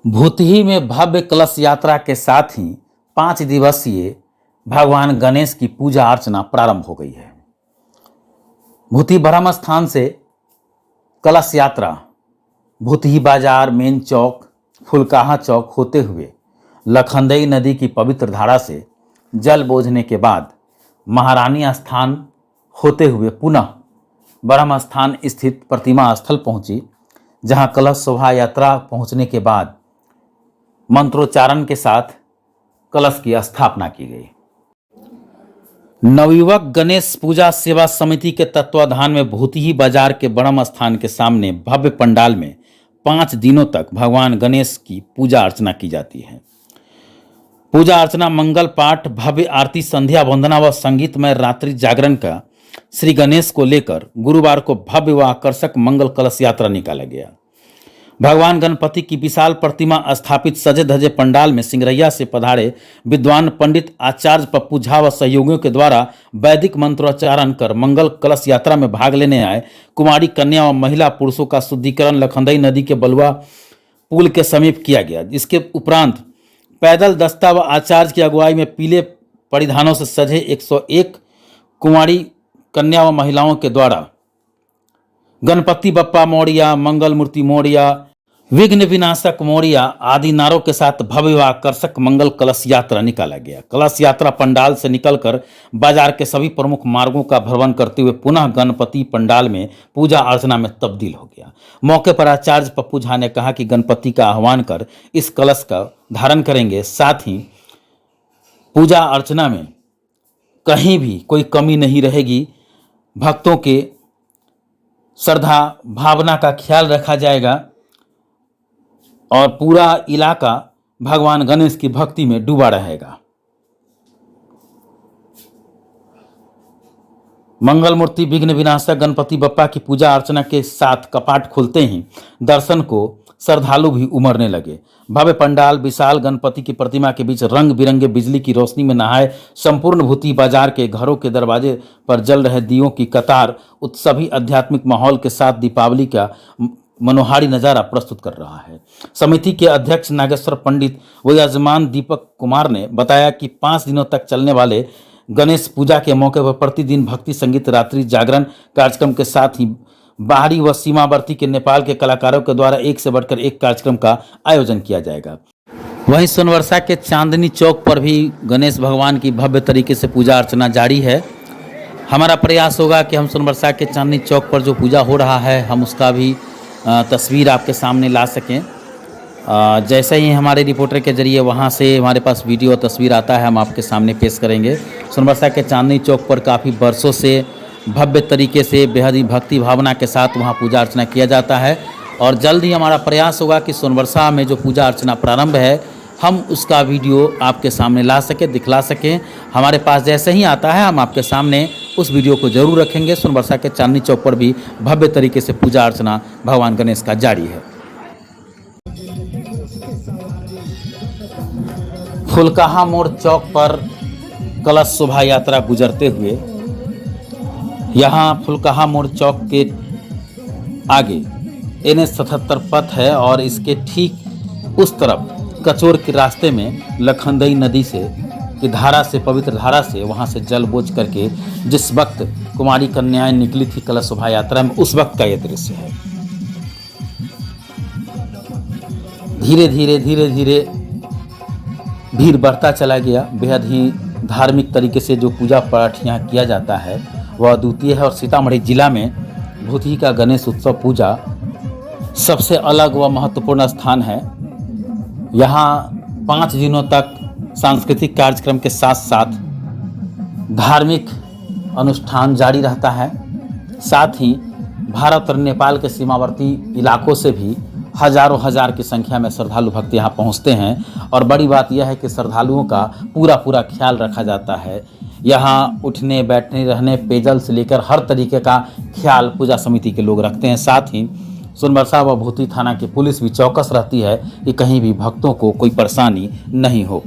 भूतही में भव्य कलश यात्रा के साथ ही 5 दिवसीय भगवान गणेश की पूजा अर्चना प्रारंभ हो गई है। भूतही ब्रह्म स्थान से कलश यात्रा भूतही बाजार, मेन चौक, फुलकाहा चौक होते हुए लखनदेई नदी की पवित्र धारा से जल बोझने के बाद महारानी स्थान होते हुए पुनः ब्रह्म स्थान स्थित प्रतिमा स्थल पहुंची, जहां कलश शोभा यात्रा पहुंचने के बाद मंत्रोच्चारण के साथ कलश की स्थापना की गई। नवयुवक गणेश पूजा सेवा समिति के तत्वाधान में भूतही बाजार के ब्रह्म स्थान के सामने भव्य पंडाल में 5 दिनों तक भगवान गणेश की पूजा अर्चना की जाती है। पूजा अर्चना, मंगल पाठ, भव्य आरती, संध्या वंदना व संगीतमय रात्रि जागरण का श्री गणेश को लेकर गुरुवार को भव्य व आकर्षक मंगल कलश यात्रा निकाला गया। भगवान गणपति की विशाल प्रतिमा स्थापित सजे धजे पंडाल में सिंगरैया से पधारे विद्वान पंडित आचार्य पप्पू झा व सहयोगियों के द्वारा वैदिक मंत्रोच्चारण कर मंगल कलश यात्रा में भाग लेने आए कुमारी कन्या व महिला पुरुषों का शुद्धिकरण लखनदेई नदी के बलुआ पुल के समीप किया गया। इसके उपरांत पैदल दस्ता व आचार्य की अगुवाई में पीले परिधानों से सजे 101 कुमारी कन्या व महिलाओं के द्वारा गणपति बप्पा मोरिया, मंगल मूर्ति मोरिया, विघ्न विनाशक मोरिया आदि नारों के साथ भव्य व आकर्षक मंगल कलश यात्रा निकाला गया। कलश यात्रा पंडाल से निकलकर बाजार के सभी प्रमुख मार्गों का भ्रमण करते हुए पुनः गणपति पंडाल में पूजा अर्चना में तब्दील हो गया। मौके पर आचार्य पप्पू झा ने कहा कि गणपति का आह्वान कर इस कलश का धारण करेंगे, साथ ही पूजा अर्चना में कहीं भी कोई कमी नहीं रहेगी। भक्तों के श्रद्धा भावना का ख्याल रखा जाएगा और पूरा इलाका भगवान गणेश की भक्ति में डूबा रहेगा। मंगल मूर्ति विघ्न विनाशक गणपति बप्पा की पूजा अर्चना के साथ कपाट खुलते ही दर्शन को श्रद्धालु भी उमड़ने लगे। भव्य पंडाल, विशाल गणपति की प्रतिमा के बीच रंग बिरंगे बिजली की रोशनी में नहाए संपूर्ण भूतही बाजार के घरों के दरवाजे पर जल रहे दियों की कतार उत्सवी आध्यात्मिक माहौल के साथ दीपावली का मनोहारी नज़ारा प्रस्तुत कर रहा है। समिति के अध्यक्ष नागेश्वर पंडित व यजमान दीपक कुमार ने बताया कि 5 दिनों तक चलने वाले गणेश पूजा के मौके पर प्रतिदिन भक्ति संगीत रात्रि जागरण कार्यक्रम के साथ ही बाहरी व सीमावर्ती के नेपाल के कलाकारों के द्वारा एक से बढ़कर एक कार्यक्रम का आयोजन किया जाएगा। वहीं सोनवर्षा के चांदनी चौक पर भी गणेश भगवान की भव्य तरीके से पूजा अर्चना जारी है। हमारा प्रयास होगा कि हम सोनवर्षा के चांदनी चौक पर जो पूजा हो रहा है हम उसका भी तस्वीर आपके सामने ला सकें। जैसे ही हमारे रिपोर्टर के जरिए वहां से हमारे पास वीडियो और तस्वीर आता है हम आपके सामने पेश करेंगे। सोनवर्षा के चांदनी चौक पर काफ़ी बरसों से भव्य तरीके से बेहद ही भक्ति भावना के साथ वहां पूजा अर्चना किया जाता है और जल्द ही हमारा प्रयास होगा कि सोनवर्षा में जो पूजा अर्चना प्रारंभ है हम उसका वीडियो आपके सामने ला सकें, दिखला सकें। हमारे पास जैसे ही आता है हम आपके सामने उस वीडियो को जरूर रखेंगे। सोनवर्षा के चांदनी चौक पर भी भव्य तरीके से पूजा अर्चना भगवान गणेश का जारी है। फुलकाहा मोड़ चौक पर कलश शोभा यात्रा गुजरते हुए यहाँ फुलकाहा मोड़ चौक के आगे NH 77 पथ है और इसके ठीक उस तरफ कचोर के रास्ते में लखनदेई नदी से की धारा से, पवित्र धारा से वहाँ से जल बोझ करके जिस वक्त कुमारी कन्याएं निकली थी कलश शोभा यात्रा में, उस वक्त का ये दृश्य है। धीरे धीरे धीरे धीरे भीड़ बढ़ता चला गया। बेहद ही धार्मिक तरीके से जो पूजा पाठ यहाँ किया जाता है वह अद्वितीय है और सीतामढ़ी जिला में भूतही का गणेश उत्सव पूजा सबसे अलग व महत्वपूर्ण स्थान है। यहाँ 5 दिनों तक सांस्कृतिक कार्यक्रम के साथ साथ धार्मिक अनुष्ठान जारी रहता है। साथ ही भारत और नेपाल के सीमावर्ती इलाकों से भी हजारों हजार की संख्या में श्रद्धालु भक्त यहाँ पहुँचते हैं और बड़ी बात यह है कि श्रद्धालुओं का पूरा ख्याल रखा जाता है। यहाँ उठने बैठने रहने पेयजल से लेकर हर तरीके का ख्याल पूजा समिति के लोग रखते हैं। साथ ही सोनवर्षा व भूतही थाना की पुलिस भी चौकस रहती है कि कहीं भी भक्तों को कोई परेशानी नहीं हो।